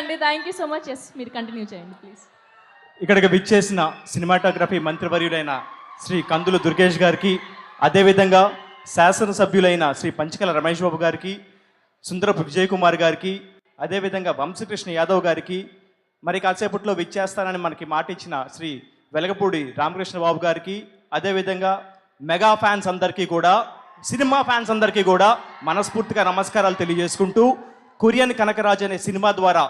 అండి. Thank you so much. Yes మీరు continue చేయండి ప్లీజ్. ఇక్కడికి విచ్చేసిన సినిమాటోగ్రఫీ మంత్రివర్యులైన శ్రీ కందులు దుర్గేష్ గారికి, అదేవిధంగా శాసనసభ్యులైన శ్రీ పంచకల రమేష్ బాబు గారికి, సుందరపు విజయ్ కుమార్ గారికి, అదేవిధంగా వంశకృష్ణ యాదవ్ గారికి, మరి కాసేపట్లో విచ్చేస్తానని మనకి మాట ఇచ్చిన శ్రీ వెలగపూడి రామకృష్ణ బాబు గారికి, అదేవిధంగా మెగా ఫ్యాన్స్ అందరికీ కూడా, సినిమా ఫ్యాన్స్ అందరికీ కూడా మనస్ఫూర్తిగా నమస్కారాలు తెలియజేసుకుంటూ, కొరియన్ కనకరాజు అనే సినిమా ద్వారా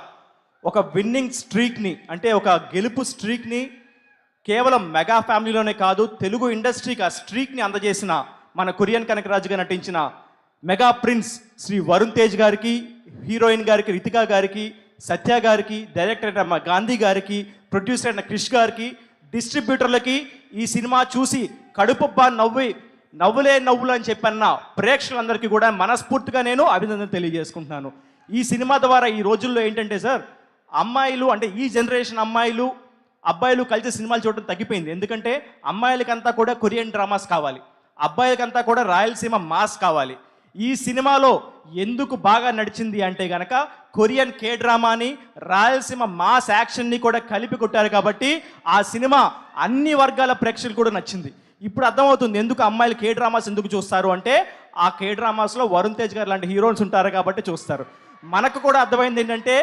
ఒక విన్నింగ్ స్ట్రీక్ని, అంటే ఒక గెలుపు స్ట్రీక్ని కేవలం మెగా ఫ్యామిలీలోనే కాదు, తెలుగు ఇండస్ట్రీకి ఆ స్ట్రీక్ని అందజేసిన మన కొరియన్ కనకరాజుగా నటించిన మెగా ప్రిన్స్ శ్రీ వరుణ్ తేజ్ గారికి, హీరోయిన్ గారికి రితికా గారికి, సత్య గారికి, డైరెక్టర్ అయిన గాంధీ గారికి, ప్రొడ్యూసర్ అయిన క్రిష్ గారికి, డిస్ట్రిబ్యూటర్లకి, ఈ సినిమా చూసి కడుపుబ్బా నవ్వులే నవ్వులు అని చెప్పన్న ప్రేక్షకులందరికీ కూడా మనస్ఫూర్తిగా నేను అభినందన తెలియజేసుకుంటున్నాను. ఈ సినిమా ద్వారా ఈ రోజుల్లో ఏంటంటే సార్, అమ్మాయిలు అంటే ఈ జనరేషన్ అమ్మాయిలు అబ్బాయిలు కలిసి సినిమాలు చూడడం తగ్గిపోయింది. ఎందుకంటే అమ్మాయిలకంతా కూడా కొరియన్ డ్రామాస్ కావాలి, అబ్బాయిలకంతా కూడా రాయలసీమ మాస్ కావాలి. ఈ సినిమాలో ఎందుకు బాగా నడిచింది అంటే గనక కొరియన్ కే డ్రామాని, రాయలసీమ మాస్ యాక్షన్ని కూడా కలిపి కొట్టారు కాబట్టి ఆ సినిమా అన్ని వర్గాల ప్రేక్షకులు కూడా నచ్చింది. ఇప్పుడు అర్థమవుతుంది ఎందుకు అమ్మాయిలు కే డ్రామాస్ ఎందుకు చూస్తారు అంటే, ఆ కే డ్రామాస్లో వరుణ్ తేజ్ గారు లాంటి హీరోయిన్స్ ఉంటారు కాబట్టి చూస్తారు. మనకు కూడా అర్థమైంది ఏంటంటే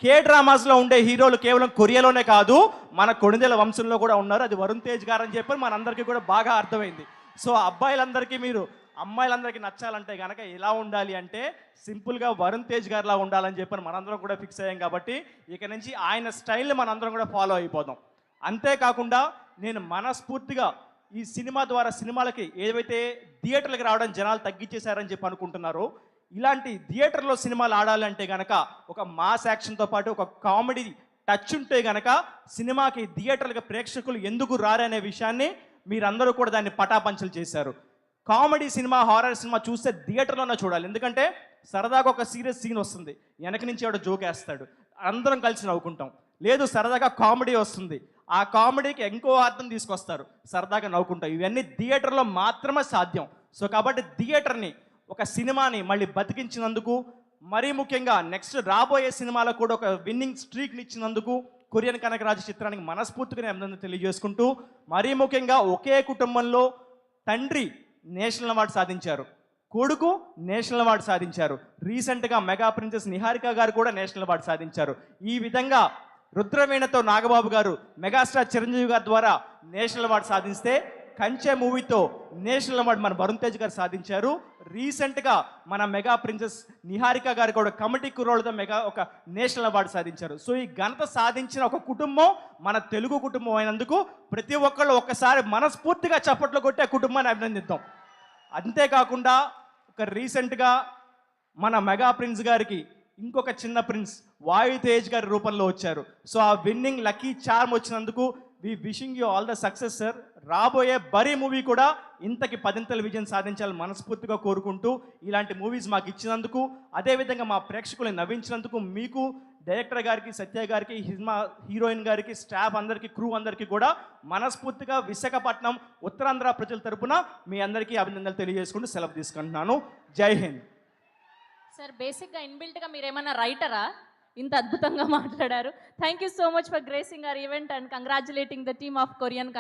కే డ్రామాస్లో ఉండే హీరోలు కేవలం కొరియాలోనే కాదు, మన కొణిదెల వంశంలో కూడా ఉన్నారు. అది వరుణ్ తేజ్ గారు అని చెప్పి మనందరికీ కూడా బాగా అర్థమైంది. సో అబ్బాయిలందరికీ అమ్మాయిలందరికీ నచ్చాలంటే కనుక ఎలా ఉండాలి అంటే సింపుల్గా వరుణ్ తేజ్ గారిలా ఉండాలని చెప్పి మనందరం కూడా ఫిక్స్ అయ్యాం. కాబట్టి ఇక నుంచి ఆయన స్టైల్ని మనందరం కూడా ఫాలో అయిపోదాం. అంతేకాకుండా నేను మనస్ఫూర్తిగా ఈ సినిమా ద్వారా సినిమాలకి ఏవైతే థియేటర్లకు రావడం జనాలు తగ్గించేశారని చెప్పి అనుకుంటున్నారో, ఇలాంటి థియేటర్లో సినిమాలు ఆడాలంటే కనుక ఒక మాస్ యాక్షన్తో పాటు ఒక కామెడీ టచ్ ఉంటే కనుక సినిమాకి థియేటర్లకు ప్రేక్షకులు ఎందుకు రారనే విషయాన్ని మీరందరూ కూడా దాన్ని పటాపంచలు చేశారు. కామెడీ సినిమా, హారర్ సినిమా చూస్తే థియేటర్లోనే చూడాలి. ఎందుకంటే సరదాగా ఒక సీరియస్ సీన్ వస్తుంది, వెనక నుంచి ఎవడో జోక్ వేస్తాడు, అందరం కలిసి నవ్వుకుంటాం. లేదు సరదాగా కామెడీ వస్తుంది, ఆ కామెడీకి ఇంకో అర్థం తీసుకొస్తారు, సరదాగా నవ్వుకుంటాం. ఇవన్నీ థియేటర్లో మాత్రమే సాధ్యం. సో కాబట్టి థియేటర్ని, ఒక సినిమాని మళ్ళీ బతికించినందుకు, మరీ ముఖ్యంగా నెక్స్ట్ రాబోయే సినిమాలో కూడా ఒక విన్నింగ్ స్ట్రీక్ని ఇచ్చినందుకు కొరియన్ కనకరాజు చిత్రానికి మనస్ఫూర్తిగా అభినందన తెలియజేసుకుంటూ, మరీ ముఖ్యంగా ఒకే కుటుంబంలో తండ్రి నేషనల్ అవార్డు సాధించారు, కొడుకు నేషనల్ అవార్డు సాధించారు, రీసెంట్గా మెగా ప్రిన్సెస్ నిహారిక గారు కూడా నేషనల్ అవార్డు సాధించారు. ఈ విధంగా రుద్రవీణతో నాగబాబు గారు మెగాస్టార్ చిరంజీవి గారి ద్వారా నేషనల్ అవార్డు సాధిస్తే, కంచె మూవీతో నేషనల్ అవార్డు మన వరుణ్ తేజ్ గారు సాధించారు. రీసెంట్గా మన మెగా ప్రిన్సెస్ నిహారిక గారు కూడా కమిటీ కుర్రోళ్ళతో ఒక నేషనల్ అవార్డు సాధించారు. సో ఈ ఘనత సాధించిన ఒక కుటుంబం మన తెలుగు కుటుంబం అయినందుకు ప్రతి ఒక్కళ్ళు ఒక్కసారి మనస్ఫూర్తిగా చప్పట్లు కొట్టి ఆ కుటుంబాన్ని అభినందిద్దాం. అంతేకాకుండా రీసెంట్గా మన మెగా ప్రిన్స్ గారికి ఇంకొక చిన్న ప్రిన్స్ వాయు తేజ్ గారి రూపంలో వచ్చారు. సో ఆ విన్నింగ్ లక్కీ చార్మ్ వచ్చినందుకు we wishing you all the success sir. రాబోయే బరీ మూవీ కూడా ఇంతకి 10ంతల విజయం సాధించాలని మనస్ఫూర్తిగా కోరుకుంటూ, ఇలాంటి మూవీస్ మాకు ఇచ్చినందుకు, అదేవిధంగా మా ప్రేక్షకులను నవ్వించినందుకు మీకు, డైరెక్టర్ గారికి, సత్య గారికి, హీరోయిన్ గారికి, స్టాఫ్ అందరికీ, క్రూ అందరికీ కూడా మనస్ఫూర్తిగా విశాఖపట్నం ఉత్తరాంధ్ర ప్రజల తరపున మీ అందరికీ అభినందనలు తెలియజేసుకుంటూ సెలవు తీసుకుంటున్నాను. జై హింద్. సార్ బేసిక్గా ఇన్బిల్ట్గా మీరేమన్నా రైటరా? ఇంత అద్భుతంగా మాట్లాడారు. Thank you so much for gracing our event and congratulating the team of Korean